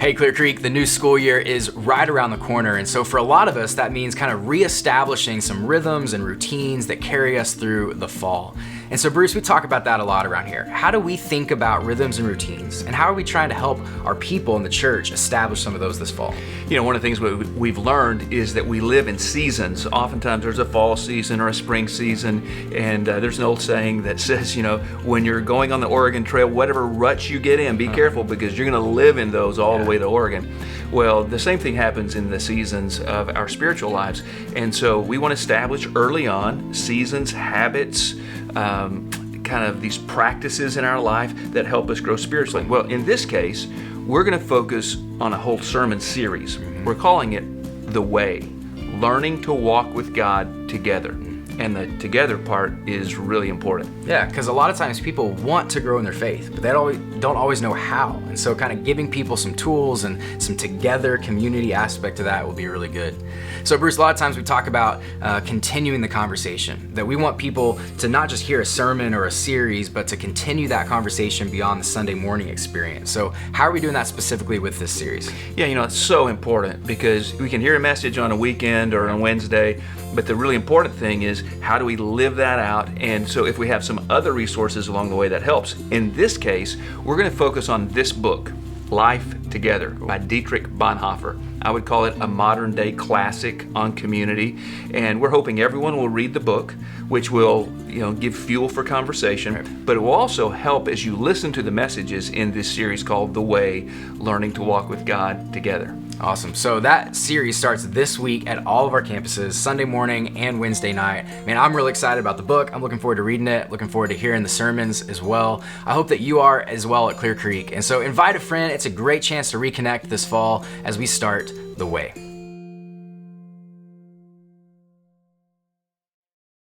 Hey Clear Creek, the new school year is right around the corner, and so for a lot of us that means kind of reestablishing some rhythms and routines that carry us through the fall. And so Bruce, we talk about that a lot around here. How do we think about rhythms and routines, and how are we trying to help our people in the church establish some of those this fall? You know, one of the things we've learned is that we live in seasons. Oftentimes there's a fall season or a spring season, and there's an old saying that says, you know, when you're going on the Oregon Trail, whatever ruts you get in, be careful because you're going to live in those all the way to Oregon. Well, the same thing happens in the seasons of our spiritual lives. And so we want to establish early on seasons, habits, kind of these practices in our life that help us grow spiritually. Well, in this case, we're going to focus on a whole sermon series. We're calling it The Way, learning to walk with God together. And the together part is really important. Yeah, because a lot of times people want to grow in their faith, but they don't always know how. And so kind of giving people some tools and some together community aspect to that will be really good. So Bruce, a lot of times we talk about continuing the conversation, that we want people to not just hear a sermon or a series, but to continue that conversation beyond the Sunday morning experience. So how are we doing that specifically with this series? Yeah, you know, it's so important because we can hear a message on a weekend or on Wednesday, but the really important thing is how do we live that out? And so if we have some other resources along the way, that helps. In this case, we're going to focus on this book, Life Together by Dietrich Bonhoeffer. I would call it a modern day classic on community. And we're hoping everyone will read the book, which will, give fuel for conversation, but it will also help as you listen to the messages in this series called The Way, Learning to Walk with God Together. Awesome. So that series starts this week at all of our campuses, Sunday morning and Wednesday night. Man, I'm really excited about the book. I'm looking forward to reading it, looking forward to hearing the sermons as well. I hope that you are as well at Clear Creek. And so invite a friend. It's a great chance to reconnect this fall as we start The Way.